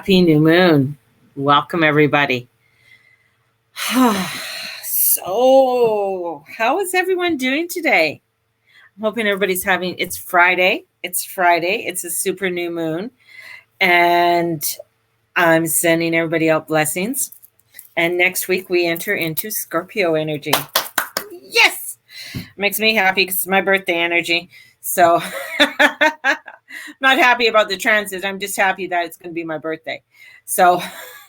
Happy new moon. Welcome, everybody. So, how is everyone doing today? I'm hoping everybody's it's Friday. It's a super new moon. And I'm sending everybody out blessings. And next week we enter into Scorpio energy. Yes! Makes me happy because it's my birthday energy. So, not happy about the transit. I'm just happy that it's going to be my birthday. So,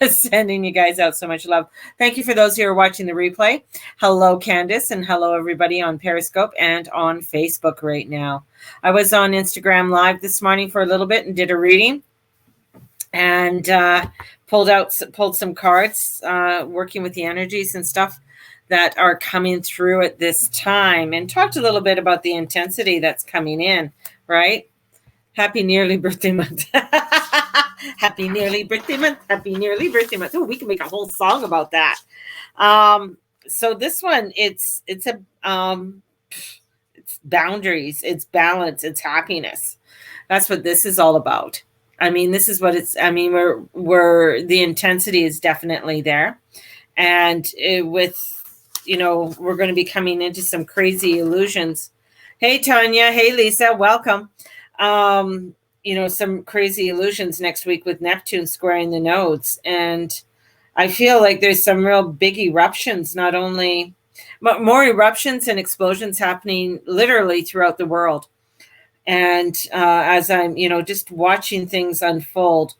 sending you guys out so much love. Thank you for those who are watching the replay. Hello, Candace, and hello, everybody on Periscope and on Facebook right now. I was on Instagram Live this morning for a little bit and did a reading and pulled some cards, working with the energies and stuff that are coming through at this time, and talked a little bit about the intensity that's coming in, right? Happy nearly birthday month. Happy nearly birthday month. Happy nearly birthday month. Oh, we can make a whole song about that. So this one, it's boundaries, it's balance, it's happiness. That's what this is all about. I mean, this is what we're the intensity is definitely there. And we're going to be coming into some crazy illusions. Hey, Tanya. Hey, Lisa. Welcome. Some crazy illusions next week with Neptune squaring the nodes. And I feel like there's some real big eruptions, not only, but more eruptions and explosions happening literally throughout the world. And as I'm, just watching things unfold,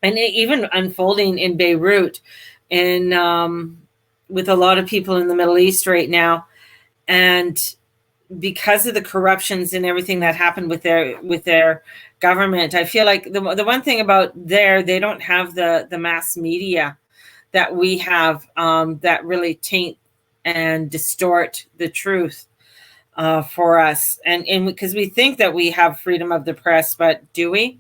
and even unfolding in Beirut, and with a lot of people in the Middle East right now, and because of the corruptions and everything that happened with their government, I feel like the one thing about they don't have the mass media that we have, that really taint and distort the truth for us, and because we think that we have freedom of the press, but do we?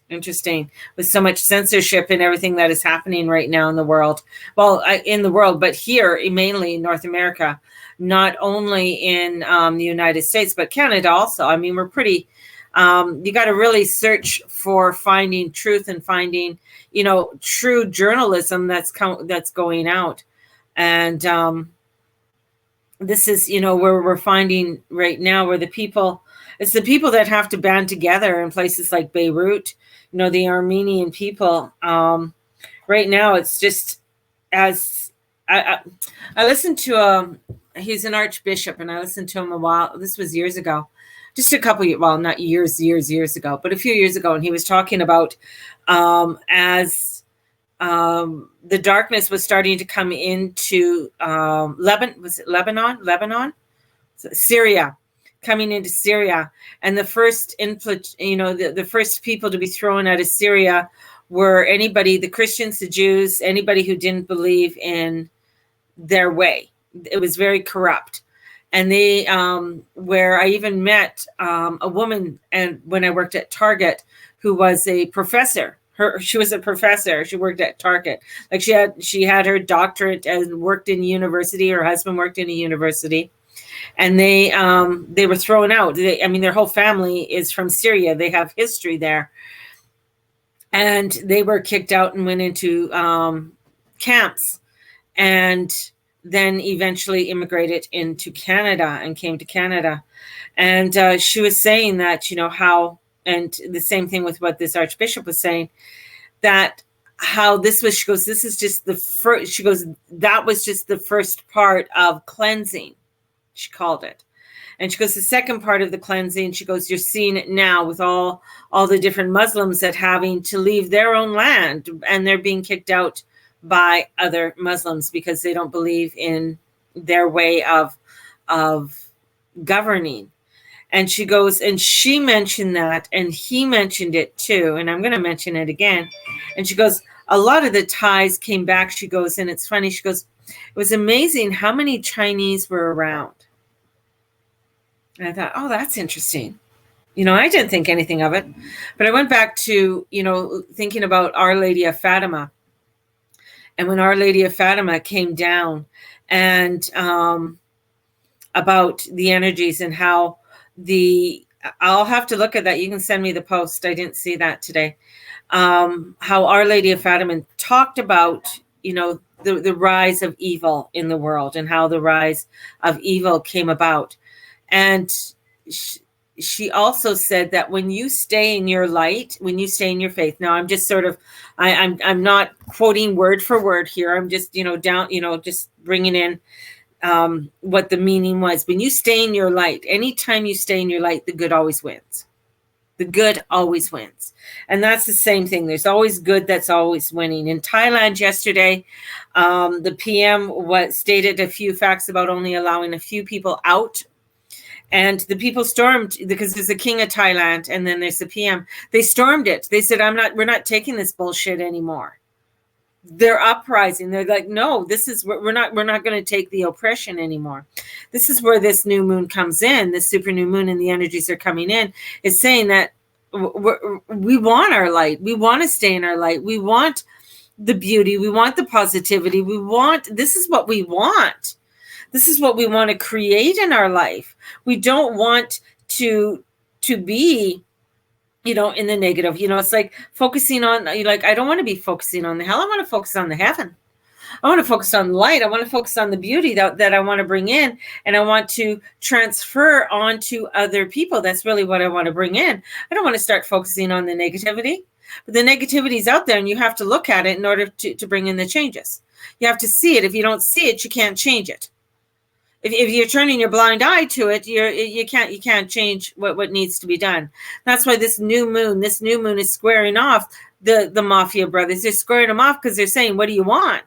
Interesting. With so much censorship and everything that is happening right now in the world. Well, in the world, but here, mainly in North America, not only in the United States, but Canada also. I mean, we're pretty, you got to really search for finding truth and finding, true journalism that's going out. And this is, where we're finding right now where it's the people that have to band together in places like Beirut, the Armenian people. Right now, it's just as I listened to he's an archbishop, and I listened to him a while. This was years ago, just a couple years, well, not years ago, but a few years ago. And he was talking about as the darkness was starting to come into Lebanon? Syria, coming into Syria. And the first the first people to be thrown out of Syria were the Christians, the Jews, anybody who didn't believe in their way. It was very corrupt. And they, where I even met a woman, and when I worked at Target, who was a professor. She was a professor. She worked at Target. Like she had her doctorate and worked in university. Her husband worked in a university, and they were thrown out. Their whole family is from Syria. They have history there, and they were kicked out and went into camps, and then eventually immigrated into Canada and came to Canada. And she was saying that, how, and the same thing with what this archbishop was saying, that how this was, she goes, this is just the first, she goes, that was just the first part of cleansing, she called it. And she goes, the second part of the cleansing, she goes, you're seeing it now with all the different Muslims that having to leave their own land, and they're being kicked out by other Muslims because they don't believe in their way of governing. And she goes, and she mentioned that, and he mentioned it too, and I'm going to mention it again. And she goes, a lot of the ties came back, she goes, and it's funny, she goes, it was amazing how many Chinese were around. And I thought, oh, that's interesting. I didn't think anything of it, but I went back to, thinking about Our Lady of Fatima. And when Our Lady of Fatima came down, and about the energies and how I'll have to look at that. You can send me the post. I didn't see that today. how Our Lady of Fatima talked about, the rise of evil in the world and how the rise of evil came about. And she also said that when you stay in your light, when you stay in your faith. Now I'm just sort of, I'm not quoting word for word here. I'm just, just bringing in what the meaning was. When you stay in your light, anytime you stay in your light, the good always wins. The good always wins. And that's the same thing. There's always good that's always winning. In Thailand yesterday, the PM stated a few facts about only allowing a few people out. And the people stormed, because there's a king of Thailand and then there's the PM. They stormed it. They said, we're not taking this bullshit anymore. They're uprising. They're like, no, we're not going to take the oppression anymore. This is where this new moon comes in. This super new moon and the energies are coming in. Is saying that we want our light. We want to stay in our light. We want the beauty. We want the positivity. This is what we want. This is what we want to create in our life. We don't want to be, in the negative. It's like focusing on, I don't want to be focusing on the hell. I want to focus on the heaven. I want to focus on light. I want to focus on the beauty that I want to bring in, and I want to transfer onto other people. That's really what I want to bring in. I don't want to start focusing on the negativity, but the negativity is out there, and you have to look at it in order to bring in the changes. You have to see it. If you don't see it, you can't change it. If you're turning your blind eye to it, you can't change what needs to be done. That's why this new moon is squaring off the mafia brothers. They're squaring them off because they're saying, what do you want?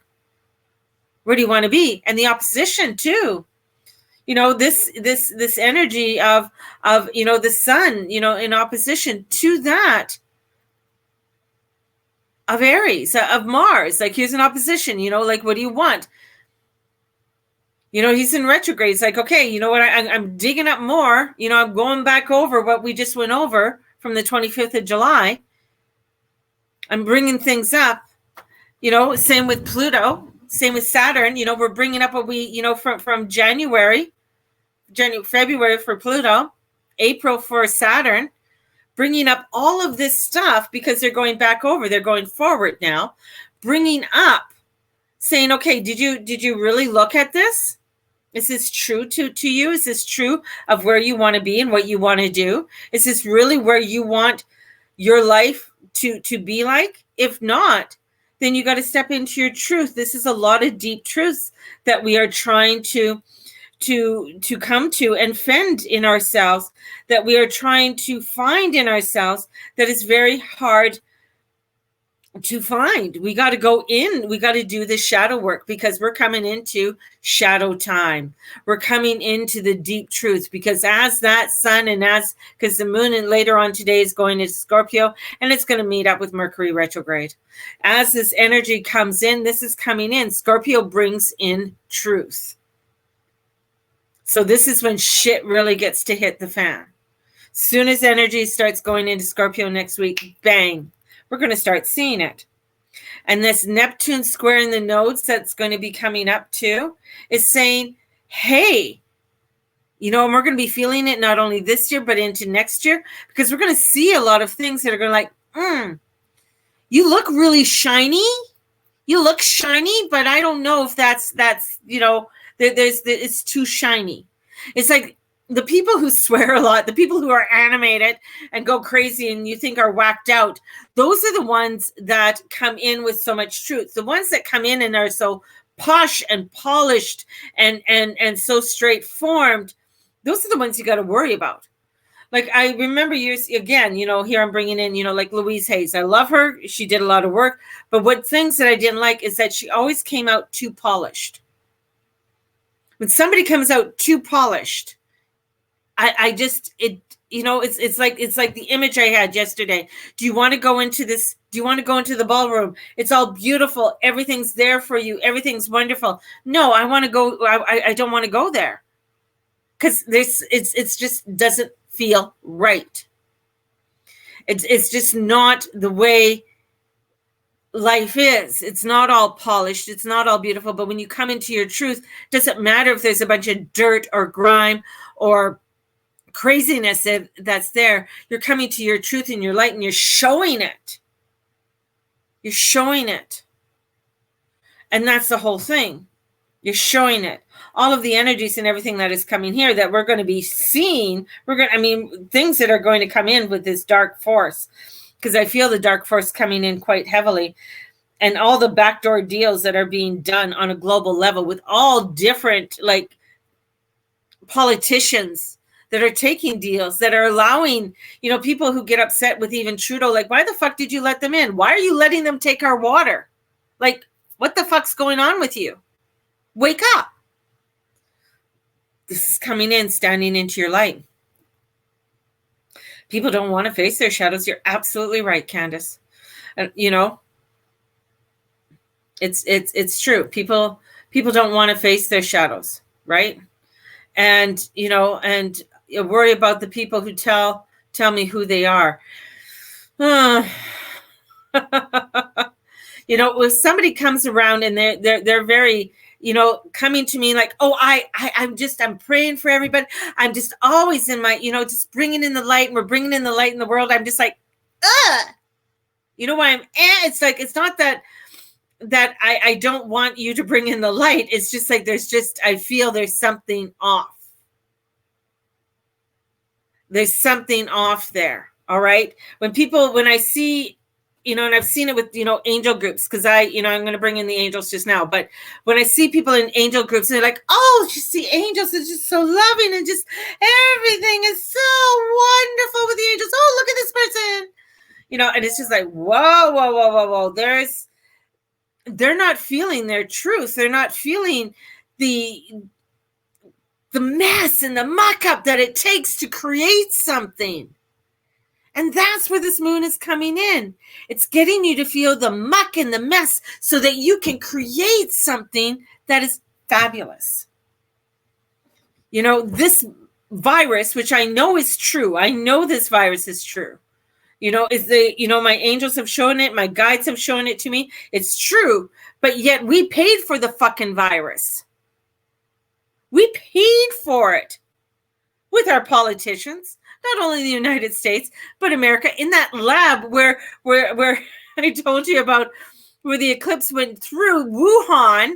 Where do you want to be? And the opposition too. This energy of the sun, in opposition to that of Aries, of Mars. Like, here's an opposition, like, what do you want? He's in retrograde. It's like, okay, you know what? I'm digging up more. I'm going back over what we just went over from the 25th of July. I'm bringing things up. Same with Pluto. Same with Saturn. We're bringing up what we, from January, February for Pluto, April for Saturn, bringing up all of this stuff because they're going back over. They're going forward now, bringing up, saying, okay, did you really look at this? Is this true to you? Is this true of where you want to be and what you want to do? Is this really where you want your life to be like? If not, then you got to step into your truth. This is a lot of deep truths that we are trying to come to and fend in ourselves, that we are trying to find in ourselves, that is very hard to find. We got to go in. We got to do the shadow work, because we're coming into shadow time. We're coming into the deep truth, because as that sun because the moon and later on today is going into Scorpio, and it's going to meet up with Mercury retrograde. As this energy comes in, this is coming in. Scorpio brings in truth. So this is when shit really gets to hit the fan. Soon as energy starts going into Scorpio next week, bang, we're going to start seeing it. And this Neptune square in the nodes that's going to be coming up too is saying, hey, and we're going to be feeling it not only this year, but into next year, because we're going to see a lot of things that are going to you look really shiny. You look shiny, but I don't know if that's it's too shiny. It's like, the people who swear a lot, the people who are animated and go crazy and you think are whacked out, those are the ones that come in with so much truth. The ones that come in and are so posh and polished and so straightforward, those are the ones you got to worry about. Like, I remember years, again, here I'm bringing in, like Louise Hayes. I love her. She did a lot of work. But what things that I didn't like is that she always came out too polished. When somebody comes out too polished, it's like the image I had yesterday. Do you want to go into this? Do you want to go into the ballroom? It's all beautiful. Everything's there for you. Everything's wonderful. No, I want to go. I don't want to go there, because it's just doesn't feel right. It's just not the way life is. It's not all polished. It's not all beautiful. But when you come into your truth, it doesn't matter if there's a bunch of dirt or grime or craziness that's there. You're coming to your truth and your light, and you're showing it. You're showing it. And that's the whole thing. You're showing it. All of the energies and everything that is coming here that we're going to be seeing, things that are going to come in with this dark force, because I feel the dark force coming in quite heavily, and all the backdoor deals that are being done on a global level with all different like politicians that are taking deals, that are allowing, people who get upset with even Trudeau, like, why the fuck did you let them in? Why are you letting them take our water? Like, what the fuck's going on with you? Wake up. This is coming in, standing into your light. People don't want to face their shadows. You're absolutely right, Candace. It's true. People don't want to face their shadows, right? And and you worry about the people who tell me who they are. If somebody comes around and they're very, coming to me like, oh, I'm praying for everybody. I'm just always in my, just bringing in the light, and we're bringing in the light in the world. I'm just like, why I'm, it's like, it's not that I don't want you to bring in the light. It's just like, I feel there's something off. There's something off there. All right. When I see, and I've seen it with, angel groups, because I'm going to bring in the angels just now. But when I see people in angel groups, and they're like, oh, you see angels, it's just so loving, and just everything is so wonderful with the angels. Oh, look at this person. And it's just like, whoa. They're not feeling their truth. They're not feeling the mess and the muck up that it takes to create something. And that's where this moon is coming in. It's getting you to feel the muck and the mess so that you can create something that is fabulous. This virus, which I know is true. I know this virus is true. My angels have shown it. My guides have shown it to me. It's true. But yet we paid for the fucking virus. We paid for it with our politicians. Not only the United States, but America, in that lab where I told you about, where the eclipse went through Wuhan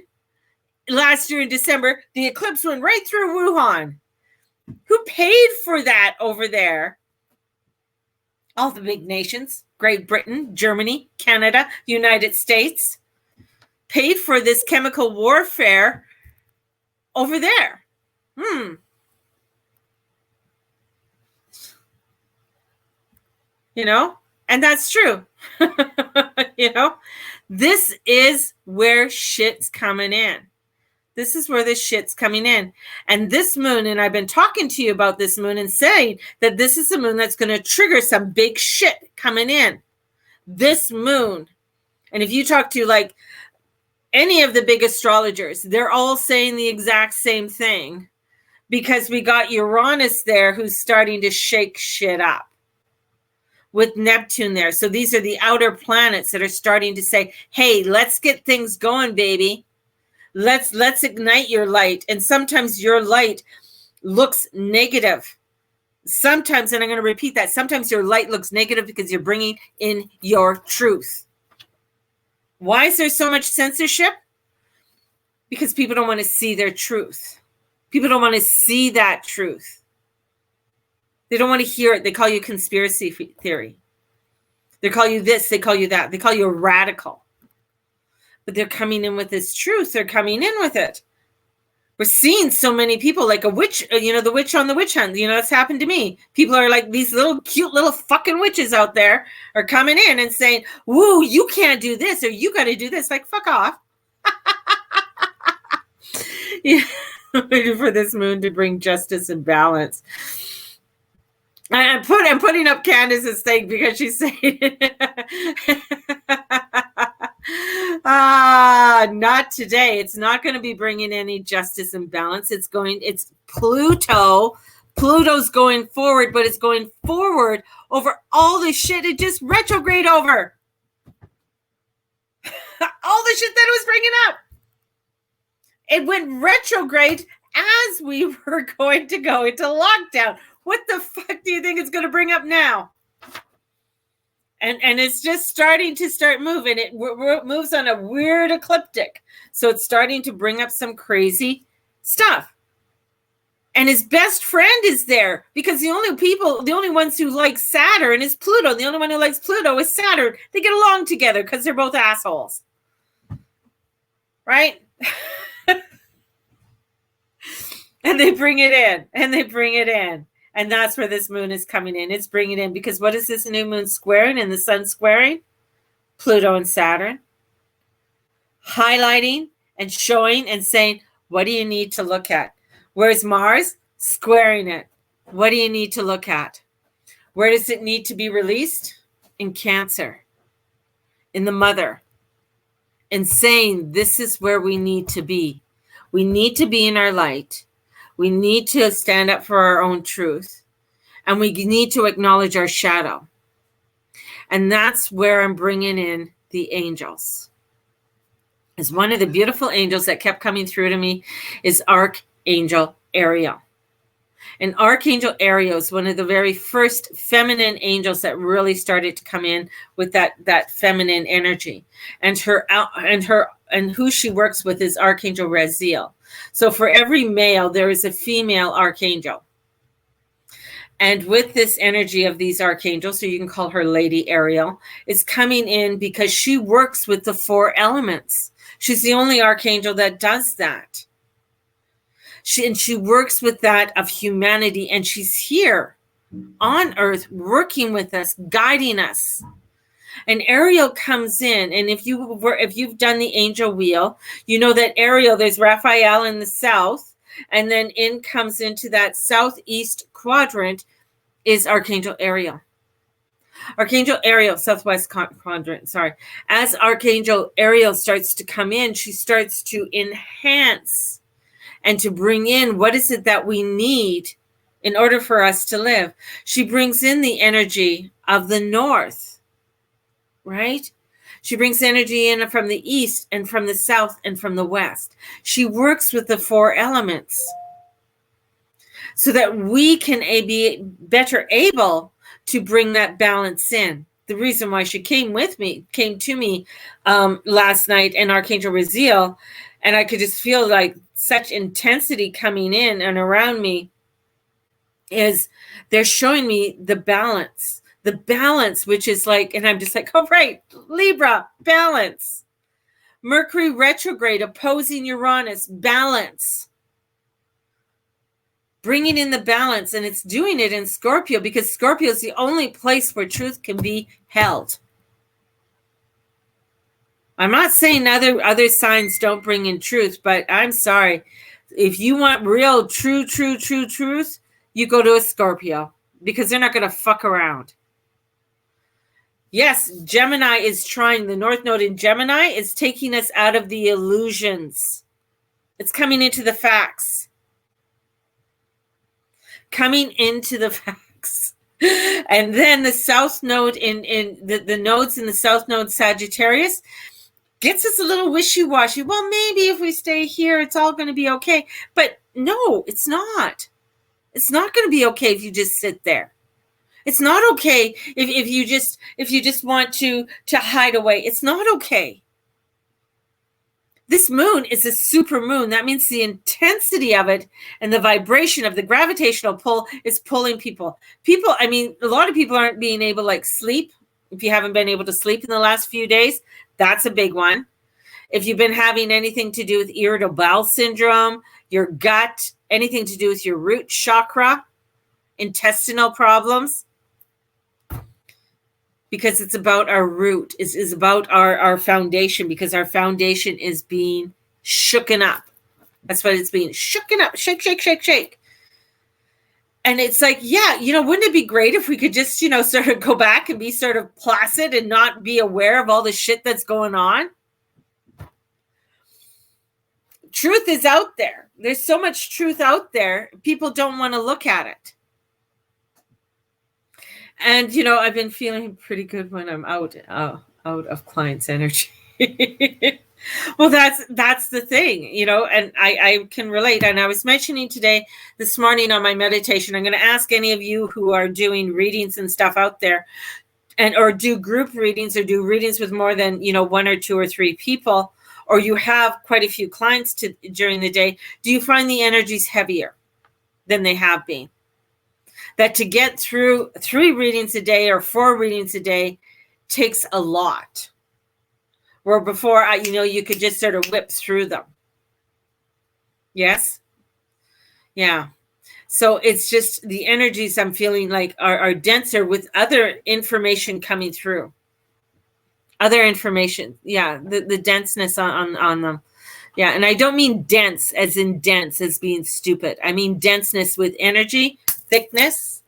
last year in December. The eclipse went right through Wuhan. Who paid for that over there? All the big nations, Great Britain, Germany, Canada, United States, paid for this chemical warfare over there. And that's true. This is where shit's coming in. This is where this shit's coming in. And this moon, and I've been talking to you about this moon and saying that this is a moon that's going to trigger some big shit coming in. This moon. And if you talk to like any of the big astrologers, they're all saying the exact same thing, because we got Uranus there who's starting to shake shit up with Neptune there. So these are the outer planets that are starting to say, hey, let's get things going, baby. Let's ignite your light. And sometimes your light looks negative. Sometimes, and I'm going to repeat that, sometimes your light looks negative because you're bringing in your truth. Why is there so much censorship? Because people don't want to see their truth. People don't want to see that truth. They don't want to hear it. They call you conspiracy theory. They call you this. They call you that. They call you a radical. But they're coming in with this truth. They're coming in with it. We're seeing so many people like a witch, the witch on the witch hunt. That's happened to me. People are like, these little cute little fucking witches out there are coming in and saying, woo, you can't do this, or you got to do this. Like, fuck off. Yeah. For this moon to bring justice and balance. I'm putting up Candace's thing because she's saying not today. It's not going to be bringing any justice and balance. It's Pluto. Pluto's going forward, but it's going forward over all the shit it just retrograde over. All the shit that it was bringing up. It went retrograde as we were going to go into lockdown. What the fuck do you think it's going to bring up now? And it's just starting to moving. It moves on a weird ecliptic. So it's starting to bring up some crazy stuff. And his best friend is there because the only ones who like Saturn is Pluto. The only one who likes Pluto is Saturn. They get along together because they're both assholes. Right? And they bring it in. And that's where this moon is coming in. It's bringing in, because what is this new moon squaring and the sun squaring? Pluto and Saturn. Highlighting and showing and saying, what do you need to look at? Where's Mars? Squaring it. What do you need to look at? Where does it need to be released? In Cancer. In the mother. And saying, this is where we need to be. We need to be in our light. We need to stand up for our own truth. And we need to acknowledge our shadow. And that's where I'm bringing in the angels. Is one of the beautiful angels that kept coming through to me is Archangel Ariel. And Archangel Ariel is one of the very first feminine angels that really started to come in with that feminine energy. And who she works with is Archangel Raziel. So for every male, there is a female archangel. And with this energy of these archangels, so you can call her Lady Ariel, is coming in because she works with the 4 elements. She's the only archangel that does that. She works with that of humanity, and she's here on earth working with us, guiding us. And Ariel comes in, and if you've done the angel wheel, you know that Ariel, there's Raphael in the south, and then in comes into that southeast quadrant is Archangel Ariel. Archangel Ariel, southwest quadrant, sorry. As Archangel Ariel starts to come in, she starts to enhance and to bring in what is it that we need in order for us to live. She brings in the energy of the north, right? She brings energy in from the east and from the south and from the west. She works with the 4 elements so that we can be better able to bring that balance in. The reason why she came to me last night, and Archangel Raziel, and I could just feel like such intensity coming in and around me, is they're showing me the balance, which is like, and I'm just like, oh, right, Libra, balance. Mercury retrograde opposing Uranus, balance. Bringing in the balance, and it's doing it in Scorpio because Scorpio is the only place where truth can be held. I'm not saying other signs don't bring in truth, but I'm sorry. If you want real, true truth, you go to a Scorpio because they're not going to fuck around. Yes, Gemini is trying. The North Node in Gemini is taking us out of the illusions. It's coming into the facts. Coming into the facts. And then the South Node in the nodes in the South Node Sagittarius gets us a little wishy-washy. Well, maybe if we stay here, it's all going to be okay. But no, it's not. It's not going to be okay if you just sit there. It's not okay if you just want to hide away. It's not okay. This moon is a super moon. That means the intensity of it and the vibration of the gravitational pull is pulling people. I mean, a lot of people aren't being able to sleep. If you haven't been able to sleep in the last few days, that's a big one. If you've been having anything to do with irritable bowel syndrome, your gut, anything to do with your root chakra, intestinal problems, because it's about our root, is about our foundation, because our foundation is being shooken up. That's what it's being shooken up. Shake, shake, shake, shake. And it's like, yeah, wouldn't it be great if we could just, sort of go back and be sort of placid and not be aware of all the shit that's going on? Truth is out there. There's so much truth out there. People don't want to look at it. And, I've been feeling pretty good when I'm out of clients' energy. Well, that's the thing, and I can relate. And I was mentioning this morning on my meditation, I'm going to ask any of you who are doing readings and stuff out there, and or do group readings or do readings with more than, one or two or three people, or you have quite a few clients during the day, do you find the energies heavier than they have been? That to get through 3 readings a day or 4 readings a day takes a lot. Where before, you could just sort of whip through them. Yes? Yeah. So it's just the energies I'm feeling like are denser with other information coming through. Other information. Yeah, the denseness on them. Yeah, and I don't mean dense as in dense as being stupid. I mean denseness with energy, thickness.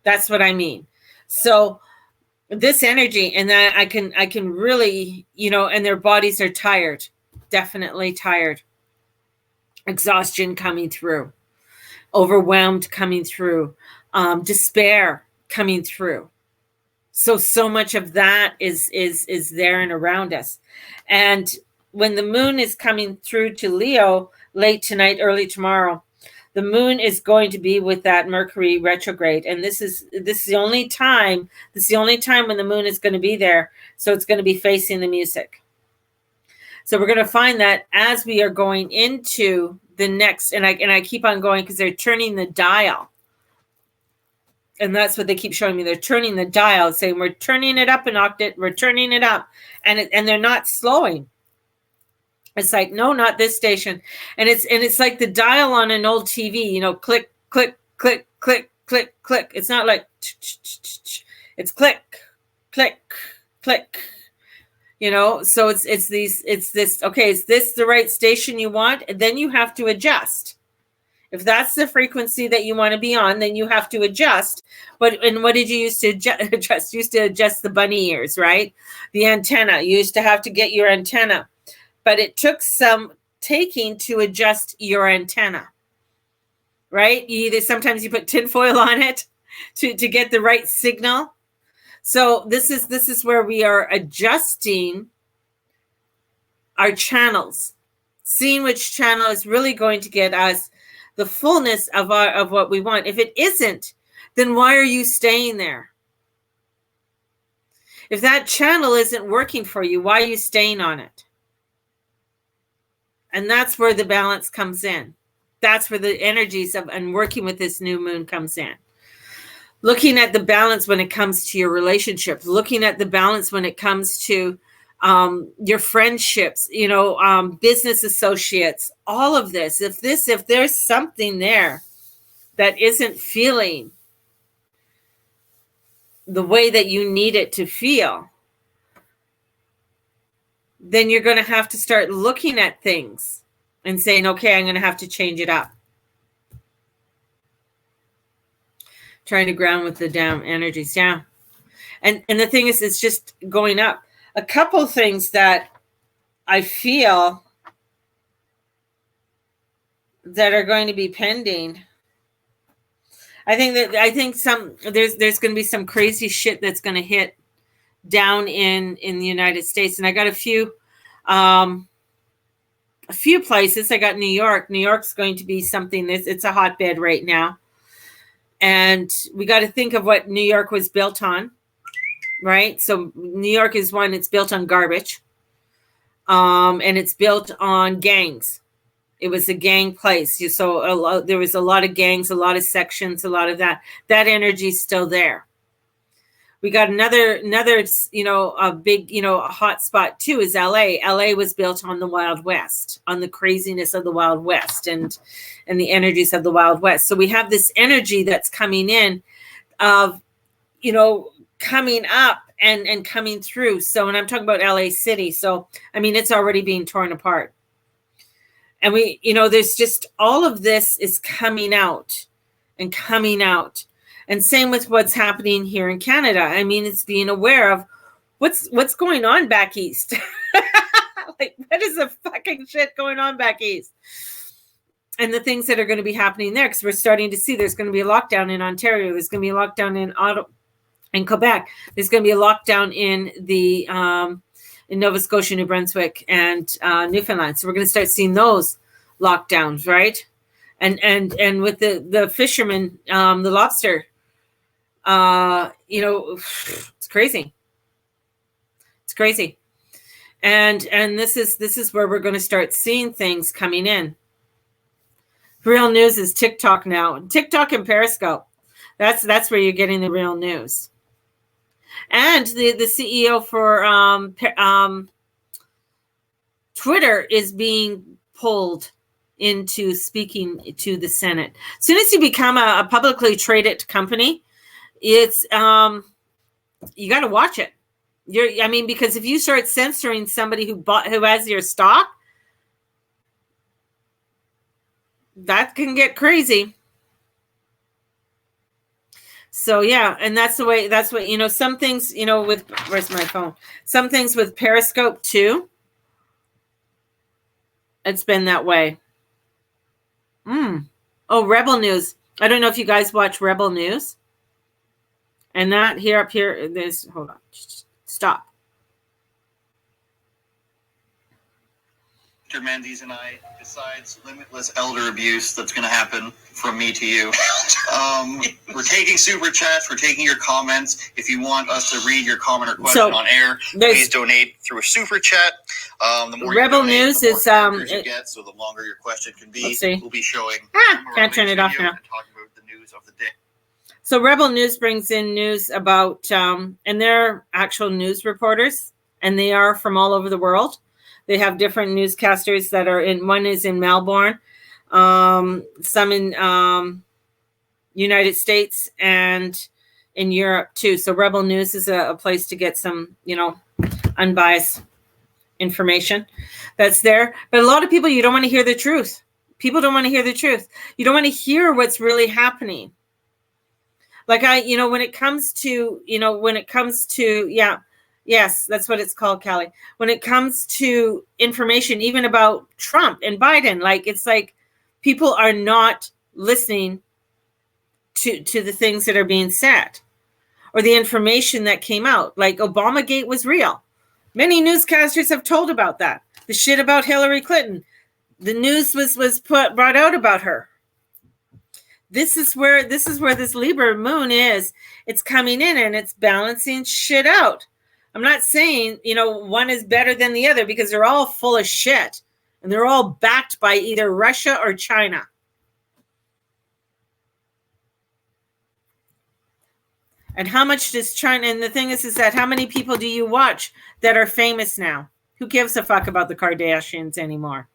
That's what I mean. So this energy, and that I can really, and their bodies are tired, definitely tired. Exhaustion coming through, overwhelmed coming through, despair coming through. So much of that is there and around us. And when the moon is coming through to Leo late tonight, early tomorrow, the moon is going to be with that Mercury retrograde. And this is the only time when the moon is going to be there. So it's going to be facing the music. So we're going to find that as we are going into the next, and I keep on going because they're turning the dial. And that's what they keep showing me. They're turning the dial, saying we're turning it up an octave, we're turning it up. And they're not slowing. It's like, no, not this station. And it's like the dial on an old TV, click, click, click, click, click, click. It's not like, it's click, click, click. So it's this, okay, is this the right station you want? And then you have to adjust. If that's the frequency that you want to be on, then you have to adjust. And what did you use to adjust? You used to adjust the bunny ears, right? The antenna. You used to have to get your antenna. But it took some taking to adjust your antenna, right? Sometimes you put tinfoil on it to get the right signal. So this is where we are adjusting our channels, seeing which channel is really going to get us the fullness of what we want. If it isn't, then why are you staying there? If that channel isn't working for you, why are you staying on it? And that's where the balance comes in. That's where the energies and working with this new moon comes in. Looking at the balance when it comes to your relationships, looking at the balance when it comes to your friendships, business associates, all of this. If there's something there that isn't feeling the way that you need it to feel, then you're going to have to start looking at things and saying, okay, I'm going to have to change it up. Trying to ground with the down energies. Yeah. And the thing is, it's just going up. A couple things that I feel that are going to be pending. I think there's going to be some crazy shit that's going to hit down in the United States. And I got a few places. I got New York. New York's going to be something it's a hotbed right now. And we got to think of what New York was built on, right? So New York is one, it's built on garbage. And it's built on gangs. It was a gang place. So there was a lot of gangs, a lot of sections, a lot of that. That energy is still there. We got another, a big, a hot spot too is LA. LA was built on the Wild West, on the craziness of the Wild West and the energies of the Wild West. So we have this energy that's coming in of, coming up and coming through. So when I'm talking about LA City, so, it's already being torn apart. And we, there's just all of this is coming out and coming out. And same with what's happening here in Canada. It's being aware of what's going on back east. Like, what is the fucking shit going on back east? And the things that are going to be happening there, because we're starting to see there's going to be a lockdown in Ontario. There's going to be a lockdown in Quebec. There's going to be a lockdown in in Nova Scotia, New Brunswick, and Newfoundland. So we're going to start seeing those lockdowns, right? And with the fishermen, the lobster It's crazy. It's crazy. And this is where we're going to start seeing things coming in. Real news is TikTok now. TikTok and Periscope. That's where you're getting the real news. And the CEO for Twitter is being pulled into speaking to the Senate. As soon as you become a publicly traded company, it's you got to watch it. Because if you start censoring somebody who has your stock, that can get crazy. So yeah, and that's what some things, with, where's my phone? Some things with Periscope too. It's been that way. Oh, Rebel News. I don't know if you guys watch Rebel News. And that up here, there's, hold on, stop. Mr. Mendes and I, besides limitless elder abuse that's going to happen from me to you, we're taking super chats, we're taking your comments. If you want us to read your comment or question on air, please donate through a super chat. The more Rebel News is you get, so the longer your question can be. We'll be showing. Can't turn it off now. Talking about the news of the day. So Rebel News brings in news about, and they're actual news reporters, and they are from all over the world. They have different newscasters that are in. One is in Melbourne, some in United States, and in Europe too. So Rebel News is a place to get some, unbiased information that's there. But a lot of people, you don't want to hear the truth. People don't want to hear the truth. You don't want to hear what's really happening. Like when it comes to, yes, that's what it's called, Callie. When it comes to information, even about Trump and Biden, it's like people are not listening to the things that are being said or the information that came out. Like Obamagate was real. Many newscasters have told about that. The shit about Hillary Clinton. The news was brought out about her. This is where this Libra moon is. It's coming in and it's balancing shit out. I'm not saying, one is better than the other, because they're all full of shit and they're all backed by either Russia or China. And how much does China, and the thing is that how many people do you watch that are famous now? Who gives a fuck about the Kardashians anymore?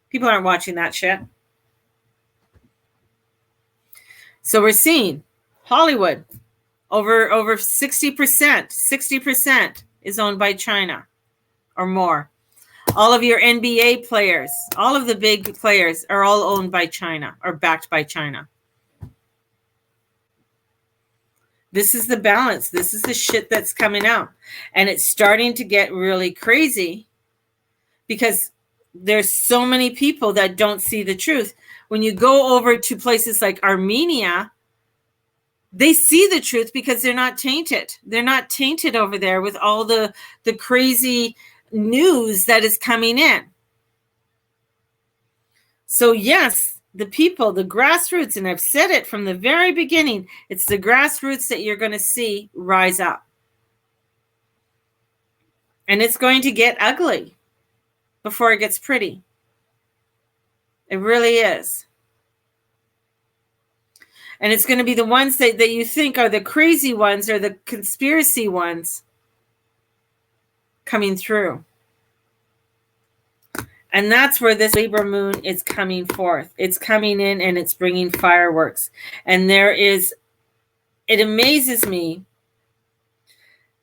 People aren't watching that shit. So we're seeing Hollywood, over 60% is owned by China or more. All of your NBA players, all of the big players are all owned by China or backed by China. This is the balance. This is the shit that's coming out. And it's starting to get really crazy because there's so many people that don't see the truth. When you go over to places like Armenia, they see the truth because they're not tainted. They're not tainted over there with all the crazy news that is coming in. So yes, the people, the grassroots, and I've said it from the very beginning, it's the grassroots that you're going to see rise up. And it's going to get ugly before it gets pretty. It really is. And it's going to be the ones that you think are the crazy ones or the conspiracy ones coming through. And that's where this Libra moon is coming forth. It's coming in and it's bringing fireworks. And it amazes me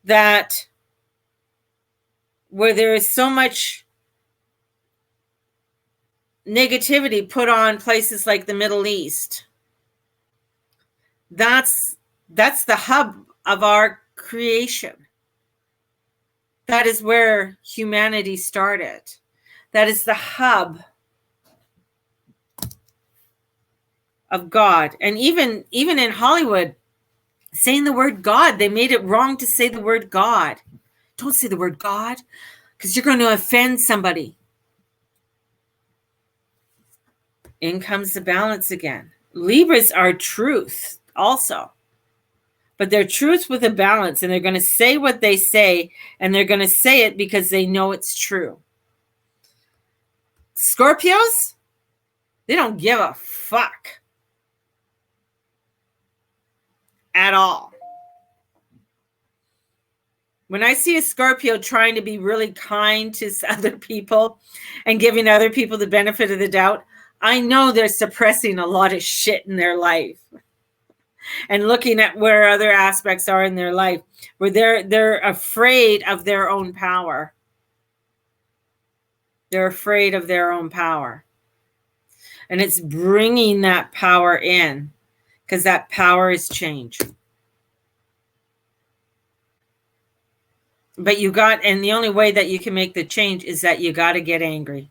that where there is so much negativity put on places like the Middle East, that's the hub of our creation. That is where humanity started. That is the hub of God. And even in Hollywood, saying the word God, they made it wrong to say the word God. Don't say the word God, because you're going to offend somebody. In comes the balance again. Libras are truth also. but they're truth with a balance, and they're going to say what they say, and they're going to say it because they know it's true. Scorpios, they don't give a fuck at all. When I see a Scorpio trying to be really kind to other people and giving other people the benefit of the doubt, I know they're suppressing a lot of shit in their life and looking at where other aspects are in their life where they're afraid of their own power. They're afraid of their own power. And it's bringing that power in, because that power is change. But and the only way that you can make the change is that you got to get angry.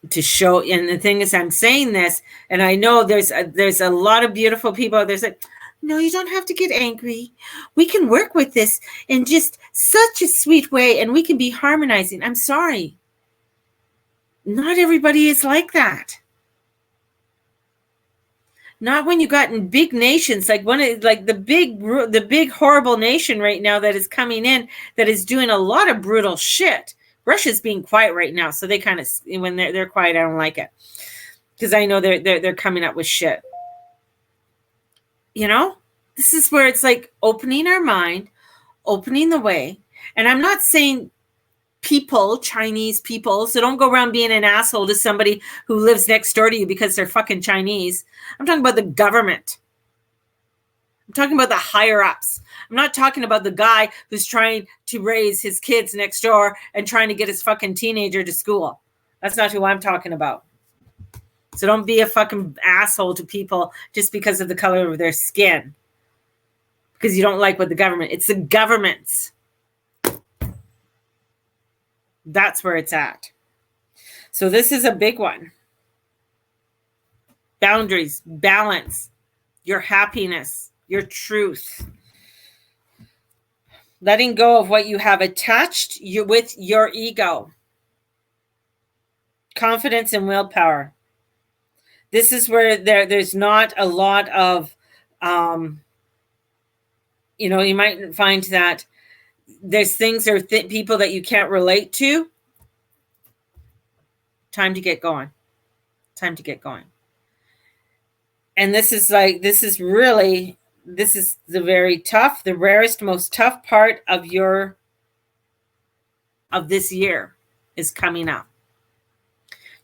To show, and the thing is, I'm saying this, and I know there's a lot of beautiful people out there saying, no, you don't have to get angry. We can work with this in just such a sweet way, and we can be harmonizing. I'm sorry. Not everybody is like that. Not when you got in big nations, like the big horrible nation right now that is coming in, that is doing a lot of brutal shit. Russia's being quiet right now, so they kind of, when they're quiet, I don't like it, because I know they're coming up with shit. You know, this is where it's like opening our mind, opening the way. And I'm not saying people, Chinese people, so don't go around being an asshole to somebody who lives next door to you because they're fucking Chinese. I'm talking about the government. I'm talking about the higher ups. I'm not talking about the guy who's trying to raise his kids next door and trying to get his fucking teenager to school. That's not who I'm talking about. So don't be a fucking asshole to people just because of the color of their skin. Because you don't like what the government, it's the government's. That's where it's at. So this is a big one. Boundaries, balance, your happiness, your truth. Letting go of what you have attached with your ego. Confidence and willpower. This is where there's not a lot of, you might find that there's things or people that you can't relate to. Time to get going. Time to get going. And this is the very tough, the rarest, most tough part of this year is coming up.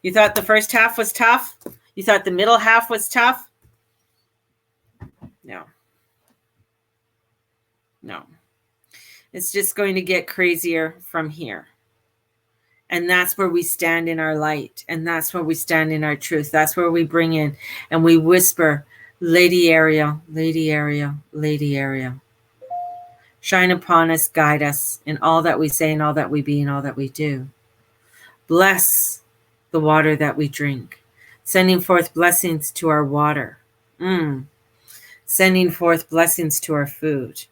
You thought the first half was tough? You thought the middle half was tough? No. It's just going to get crazier from here. And that's where we stand in our light. And that's where we stand in our truth. That's where we bring in and we whisper, Lady Ariel, Lady Ariel, Lady Ariel. Shine upon us, guide us in all that we say and all that we be and all that we do. Bless the water that we drink. Sending forth blessings to our water. Sending forth blessings to our food.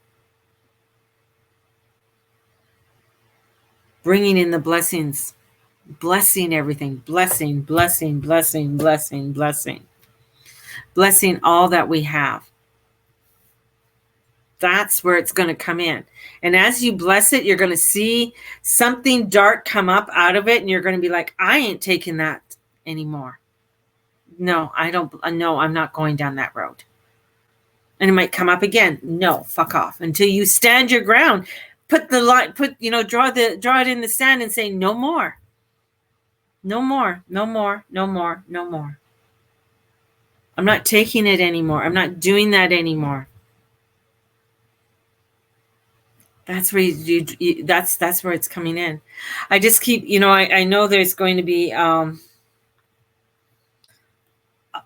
Bringing in the blessings, blessing everything, blessing, blessing, blessing, blessing, blessing, blessing all that we have. That's where it's going to come in. And as you bless it, you're going to see something dark come up out of it. And you're going to be like, I ain't taking that anymore. No, I don't. No, I'm not going down that road. And it might come up again. No, fuck off. Until you stand your ground. Put the line, draw it in the sand and say, no more. No more, no more, no more, no more. I'm not taking it anymore. I'm not doing that anymore. That's where that's where it's coming in. I just keep, I know there's going to be a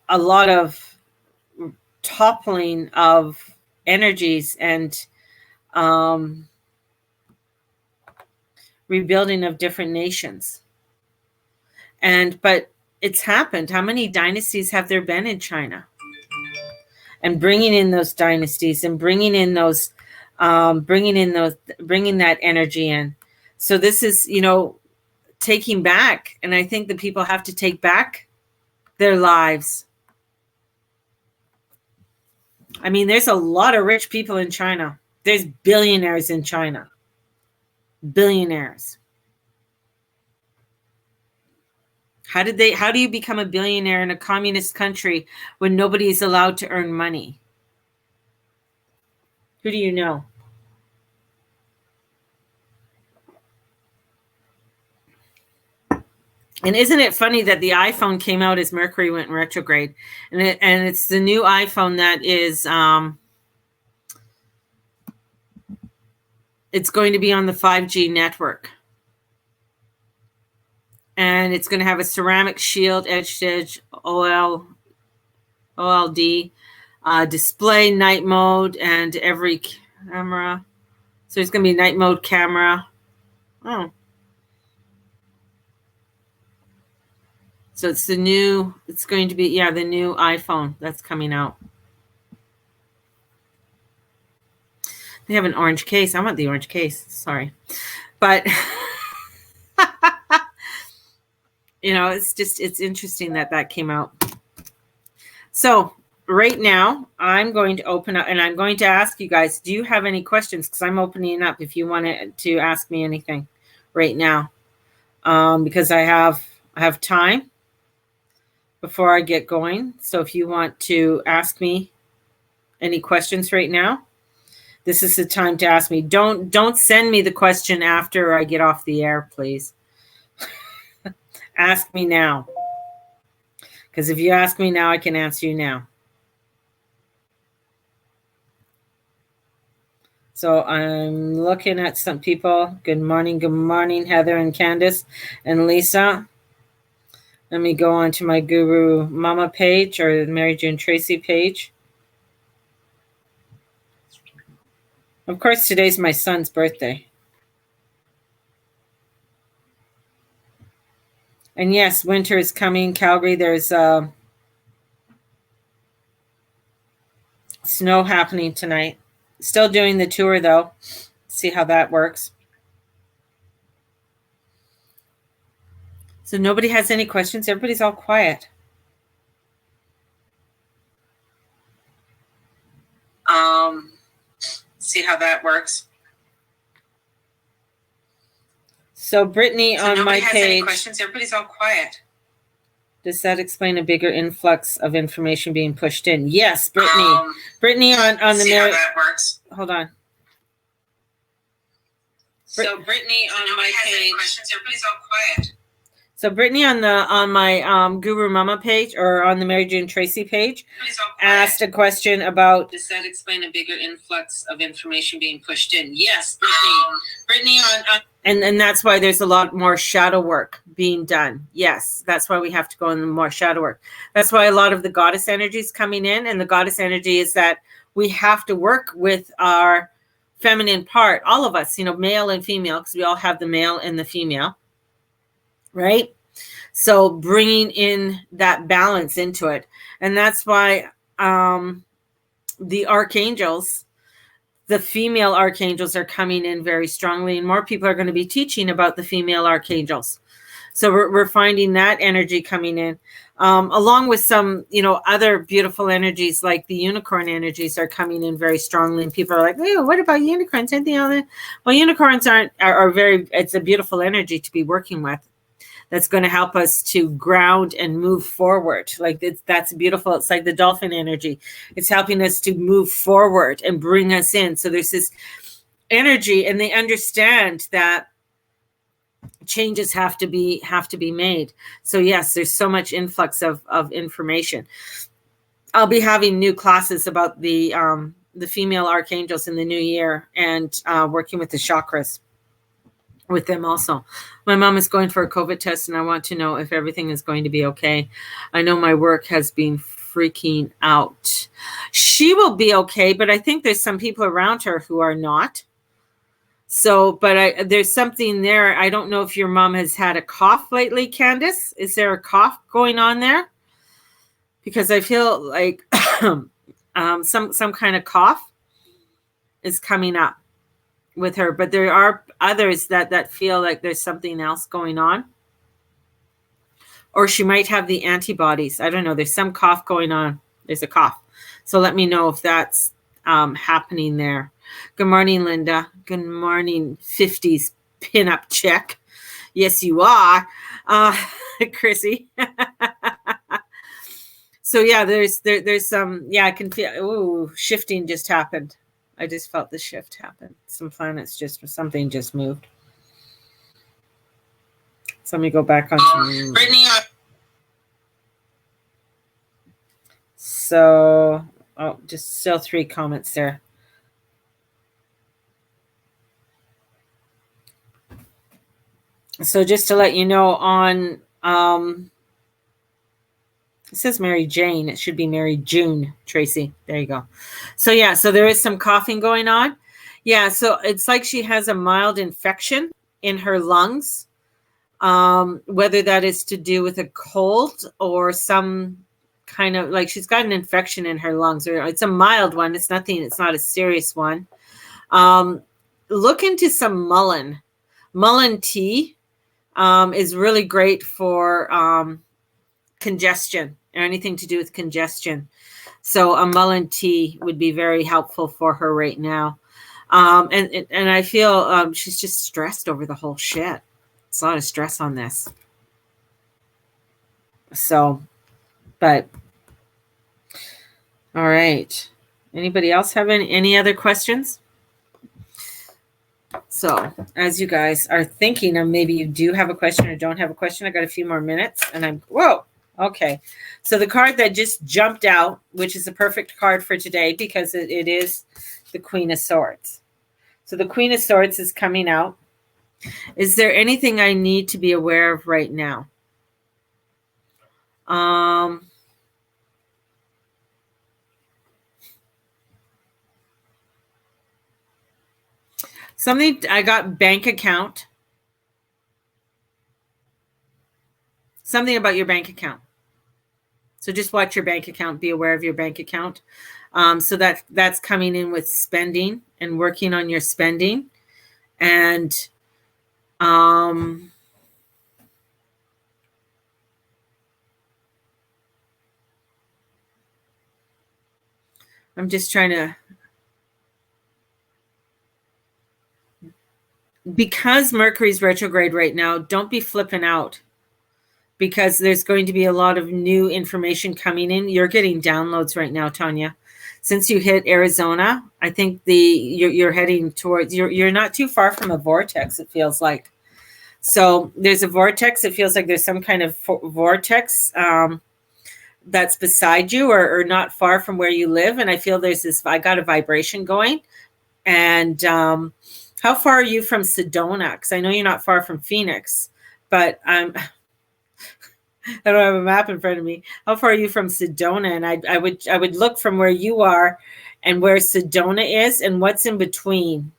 lot of toppling of energies and rebuilding of different nations. But it's happened. How many dynasties have there been in China? And bringing in those dynasties and bringing that energy in. So this is, taking back. And I think that people have to take back their lives. I mean, there's a lot of rich people in China. There's billionaires in China. Billionaires. How do you become a billionaire in a communist country when nobody is allowed to earn money? Who do you know? And isn't it funny that the iPhone came out as Mercury went in retrograde, and it's the new iPhone that is it's going to be on the 5G network, and it's going to have a ceramic shield, edge-to-edge OLED display, night mode, and every camera. So it's going to be night mode camera. Oh. So it's the new, it's going to be, yeah, the new iPhone that's coming out. They have an orange case. I want the orange case. Sorry. But, you know, it's interesting that came out. So right now, I'm going to open up and I'm going to ask you guys, do you have any questions? Because I'm opening up if you wanted to ask me anything right now. Because I have time before I get going. So if you want to ask me any questions right now, this is the time to ask me. Don't send me the question after I get off the air, please. Ask me now. Because if you ask me now, I can answer you now. So I'm looking at some people. Good morning, Heather and Candace and Lisa. Let me go on to my Guru Mama page or Mary June Tracy page. Of course, today's my son's birthday. And yes, winter is coming. Calgary, there's snow happening tonight. Still doing the tour, though. See how that works. So nobody has any questions? Everybody's all quiet. See how that works. So Brittany on my page. Any questions? Everybody's all quiet. Does that explain a bigger influx of information being pushed in? Yes, Brittany. Brittany on the see how that works. Hold on. So Brittany on my page. Any questions? Everybody's all quiet. So Brittany on my Guru Mama page or on the Mary June Tracy page asked a question about, does that explain a bigger influx of information being pushed in? Yes, Brittany on and that's why there's a lot more shadow work being done. Yes, that's why we have to go in more shadow work. That's why a lot of the goddess energy is coming in, and the goddess energy is that we have to work with our feminine part, all of us, you know, male and female, because we all have the male and the female. Right? So bringing in that balance into it. And that's why the archangels, the female archangels are coming in very strongly, and more people are going to be teaching about the female archangels. So we're finding that energy coming in, along with some, you know, other beautiful energies like the unicorn energies are coming in very strongly. And people are like, oh, what about unicorns? Anything else? Well, unicorns are very, it's a beautiful energy to be working with. That's going to help us to ground and move forward. Like that's beautiful. It's like the dolphin energy. It's helping us to move forward and bring us in. So there's this energy, and they understand that changes have to be made. So yes, there's so much influx of information. I'll be having new classes about the female archangels in the new year, and working with the chakras with them also. My mom is going for a COVID test, and I want to know if everything is going to be okay. I know my work has been freaking out. She will be okay, but I think there's some people around her who are not. So, but there's something there. I don't know if your mom has had a cough lately, Candace. Is there a cough going on there? Because I feel like some kind of cough is coming up with her, but there are others that feel like there's something else going on, or she might have the antibodies. I don't know. There's some cough going on. There's a cough. So let me know if that's happening there. Good morning, Linda. Good morning, 50s pinup chick. Yes, you are, Chrissy. So yeah, there's some, yeah, I can feel, ooh, shifting just happened. I just felt the shift happen. Some planets something just moved. So let me go back on. Brittany. So, oh, just still 3 comments there. So just to let you know on, it says Mary Jane. It should be Mary June, Tracy. There you go. So yeah, so there is some coughing going on. Yeah, so it's like she has a mild infection in her lungs, whether that is to do with a cold or some kind of, like, she's got an infection in her lungs, or it's a mild one. It's nothing. It's not a serious one. Look into some mullein. Mullein tea is really great for congestion or anything to do with congestion. So a mullein tea would be very helpful for her right now. And I feel she's just stressed over the whole shit. It's a lot of stress on this. So, but all right. Anybody else have any other questions? So as you guys are thinking, or maybe you do have a question or don't have a question, I got a few more minutes, and whoa. Okay, so the card that just jumped out, which is the perfect card for today because it is the Queen of Swords. So the Queen of Swords is coming out. Is there anything I need to be aware of right now? Something, I got bank account. Something about your bank account. So just watch your bank account. Be aware of your bank account. So that's coming in with spending and working on your spending. And I'm just trying to, because Mercury's retrograde right now, don't be flipping out, because there's going to be a lot of new information coming in. You're getting downloads right now, Tanya. Since you hit Arizona, I think you're heading towards, you're not too far from a vortex, it feels like. So there's a vortex. It feels like there's some kind of vortex that's beside you or not far from where you live. And I feel I got a vibration going. And how far are you from Sedona? Because I know you're not far from Phoenix, but I don't have a map in front of me. How far are you from Sedona? And I would look from where you are and where Sedona is and what's in between.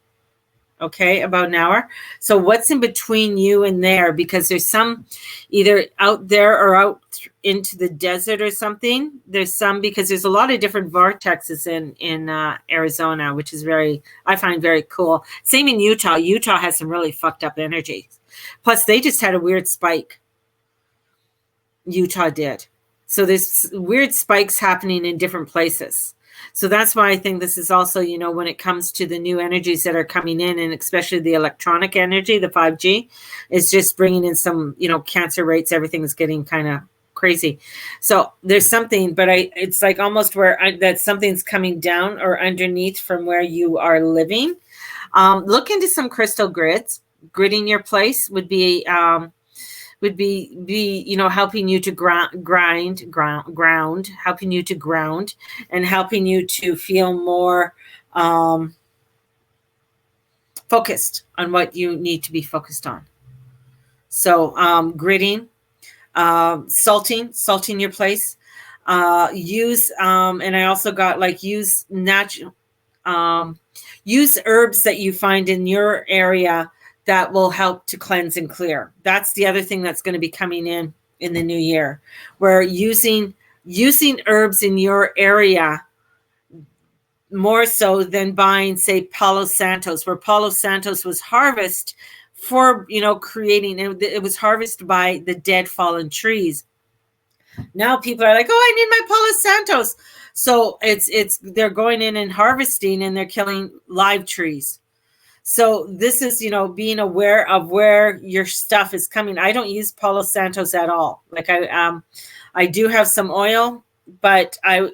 Okay, about an hour. So what's in between you and there? Because there's some either out there or out into the desert or something. There's some, because there's a lot of different vortexes in Arizona, which is I find very cool. Same in Utah. Utah has some really fucked up energy. Plus, they just had a weird spike. Utah did. So there's weird spikes happening in different places. So that's why I think this is also, when it comes to the new energies that are coming in, and especially the electronic energy, the 5G, is just bringing in some, cancer rates. Everything is getting kind of crazy. So there's something, but it's like almost where that something's coming down or underneath from where you are living. Look into some crystal grids. Gridding your place would be helping you to ground, helping you to ground, and helping you to feel more focused on what you need to be focused on. So gridding, salting your place. Use and I also got use natural, use herbs that you find in your area that will help to cleanse and clear. That's the other thing that's going to be coming in the new year, where using herbs in your area more so than buying, say, Palo Santos, where Palo Santos was harvest for, creating, it was harvested by the dead fallen trees. Now people are like, oh, I need my Palo Santos. So they're going in and harvesting, and they're killing live trees. So this is, being aware of where your stuff is coming. I don't use Palo Santos at all. Like I do have some oil, but I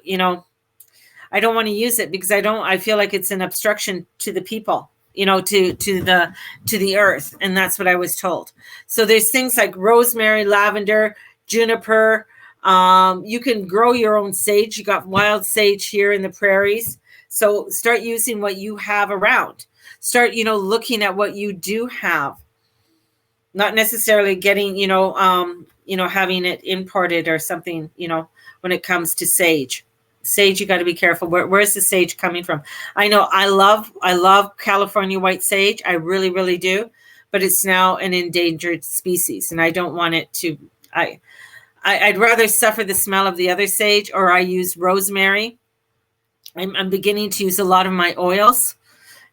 don't want to use it because I feel like it's an obstruction to the people, to the earth. And that's what I was told. So there's things like rosemary, lavender, juniper. You can grow your own sage. You got wild sage here in the prairies. So start using what you have around. Start, looking at what you do have, not necessarily getting, having it imported or something, when it comes to sage. Sage, you got to be careful. Where's the sage coming from? I know I love California white sage. I really, really do. But it's now an endangered species, and I don't want it to. I'd rather suffer the smell of the other sage, or I use rosemary. I'm beginning to use a lot of my oils,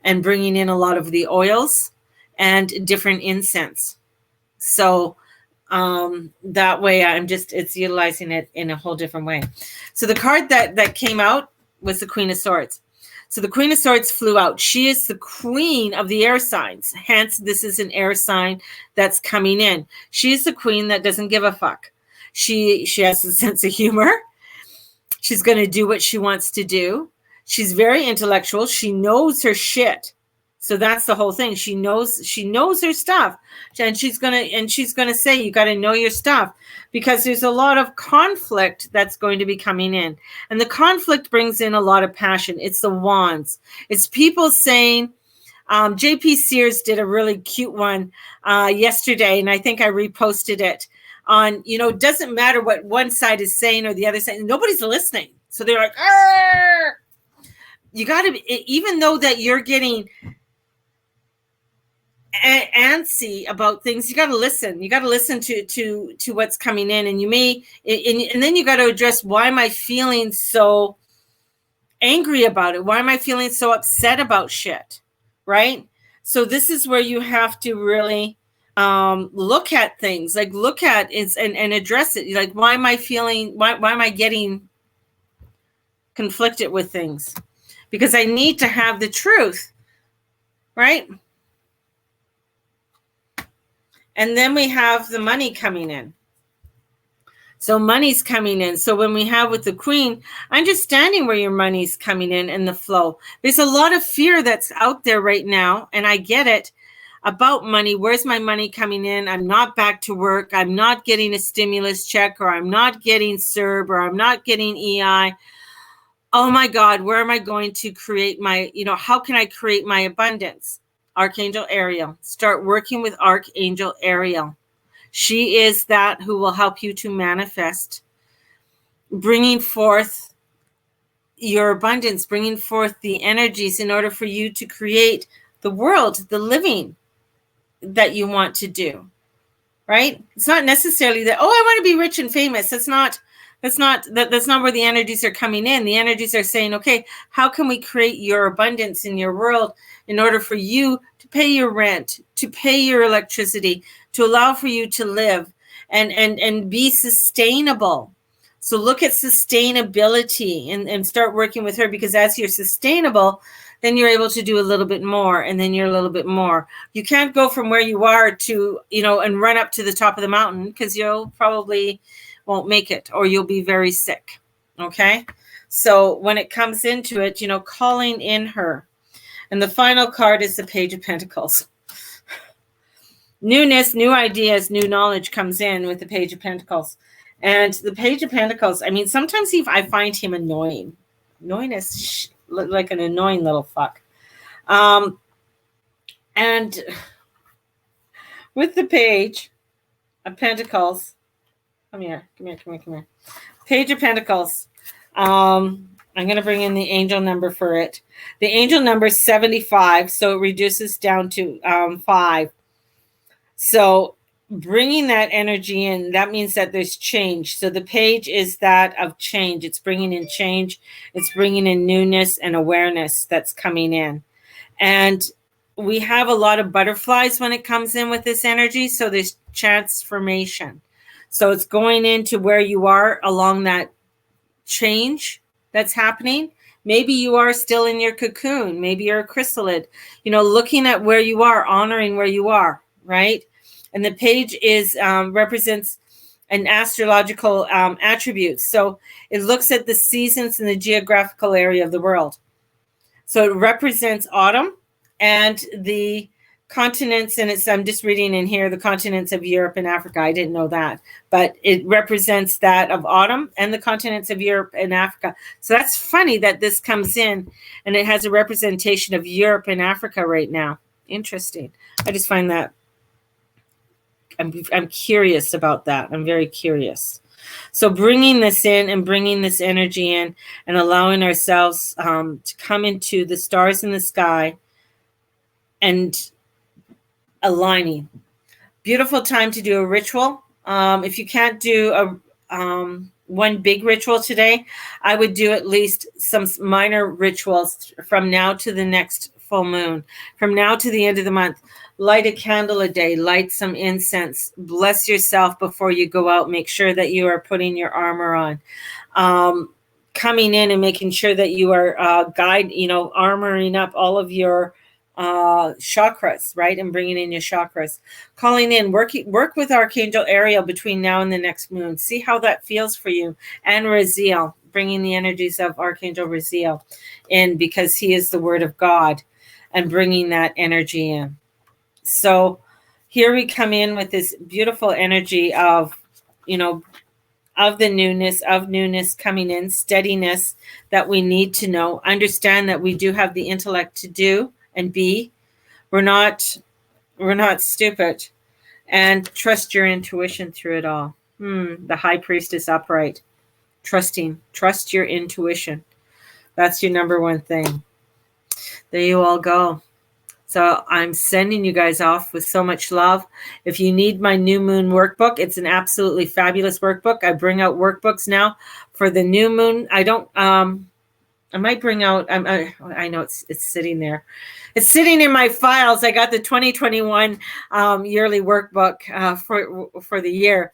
and bringing in a lot of the oils and different incense. So that way it's utilizing it in a whole different way. So the card that came out was the Queen of Swords. So the Queen of Swords flew out. She is the queen of the air signs. Hence, this is an air sign that's coming in. She's the queen that doesn't give a fuck. She has a sense of humor. She's going to do what she wants to do. She's very intellectual. She knows her shit. So that's the whole thing. She knows her stuff. And she's gonna say, you got to know your stuff, because there's a lot of conflict that's going to be coming in. And the conflict brings in a lot of passion. It's the wands. It's people saying, JP Sears did a really cute one yesterday, and I think I reposted it on, doesn't matter what one side is saying or the other side. Nobody's listening. So they're like, argh! You got to, even though that you're getting antsy about things, you got to listen. You got to listen to what's coming in, and you may, and then you got to address, why am I feeling so angry about it? Why am I feeling so upset about shit? Right? So this is where you have to really look at things, like look at it and address it. Like, why am I feeling? Why am I getting conflicted with things? Because I need to have the truth, right? And then we have the money coming in. So money's coming in. So when we have with the Queen, understanding where your money's coming in and the flow. There's a lot of fear that's out there right now, and I get it, about money. Where's my money coming in? I'm not back to work. I'm not getting a stimulus check, or I'm not getting CERB, or I'm not getting EI. Oh my God, where am I going to create my, how can I create my abundance? Archangel Ariel. Start working with Archangel Ariel. She is that who will help you to manifest, bringing forth your abundance, bringing forth the energies in order for you to create the world, the living that you want to do, right? It's not necessarily that, oh, I want to be rich and famous. That's not where the energies are coming in. The energies are saying, okay, how can we create your abundance in your world in order for you to pay your rent, to pay your electricity, to allow for you to live and be sustainable. So look at sustainability and start working with her, because as you're sustainable, then you're able to do a little bit more, and then you're a little bit more. You can't go from where you are to, and run up to the top of the mountain, because you'll probably won't make it, or you'll be very sick. Okay. So when it comes into it, calling in her. And the final card is the Page of Pentacles. Newness, new ideas, new knowledge comes in with the Page of Pentacles. And the Page of Pentacles, I mean, sometimes I find him annoying. Annoying is like an annoying little fuck. And with the Page of Pentacles, come here. Page of Pentacles. I'm going to bring in the angel number for it. The angel number is 75, so it reduces down to 5. So bringing that energy in, that means that there's change. So the page is that of change. It's bringing in change. It's bringing in newness and awareness that's coming in. And we have a lot of butterflies when it comes in with this energy. So there's transformation. So it's going into where you are along that change that's happening. Maybe you are still in your cocoon. Maybe you're a chrysalid. Looking at where you are, honoring where you are, right? And the page is represents an astrological attribute. So it looks at the seasons in the geographical area of the world. So it represents autumn and the continents, and I'm just reading in here, the continents of Europe and Africa. I didn't know that, but it represents that of autumn and the continents of Europe and Africa. So that's funny that this comes in and it has a representation of Europe and Africa right now. Interesting. I just find that I'm curious about that. I'm very curious. So bringing this in and bringing this energy in and allowing ourselves to come into the stars in the sky and aligning. Beautiful time to do a ritual. If you can't do one big ritual today, I would do at least some minor rituals from now to the next full moon, from now to the end of the month. Light a candle a day, light some incense, bless yourself before you go out. Make sure that you are putting your armor on, coming in and making sure that you are armoring up all of your chakras, right? And bringing in your chakras, calling in, work with Archangel Ariel between now and the next moon. See how that feels for you. And Raziel, bringing the energies of Archangel Raziel in, because he is the word of God, and bringing that energy in. So here we come in with this beautiful energy of the newness coming in, steadiness that we need to know, understand that we do have the intellect to do and be. We're not stupid, and trust your intuition through it all. The High Priestess upright, trust your intuition. That's your number one thing. There you all go. So I'm sending you guys off with so much love. If you need my new moon workbook, it's an absolutely fabulous workbook. I bring out workbooks now for the new moon. I might bring out, I know it's sitting there. It's sitting in my files. I got the 2021 yearly workbook for the year,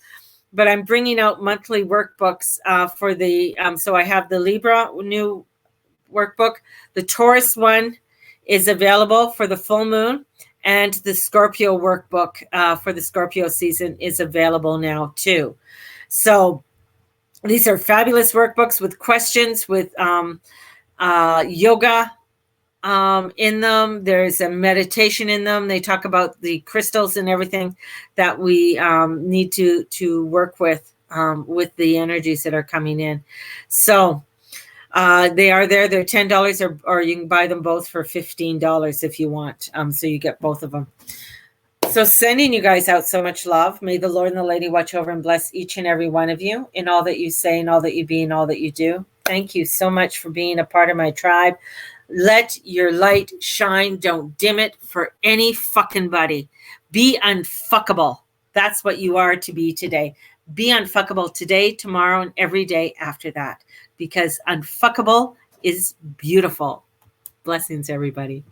but I'm bringing out monthly workbooks for the, so I have the Libra new workbook. The Taurus one is available for the full moon, and the Scorpio workbook for the Scorpio season is available now too. So these are fabulous workbooks with questions, with yoga in them. There's a meditation in them. They talk about the crystals and everything that we need to work with the energies that are coming in. So they are there. They're $10, or you can buy them both for $15 if you want. So you get both of them. So sending you guys out so much love. May the Lord and the Lady watch over and bless each and every one of you in all that you say, and all that you be, and all that you do. Thank you so much for being a part of my tribe. Let your light shine. Don't dim it for any fucking buddy. Be unfuckable. That's what you are to be today. Be unfuckable today, tomorrow, and every day after that. Because unfuckable is beautiful. Blessings, everybody.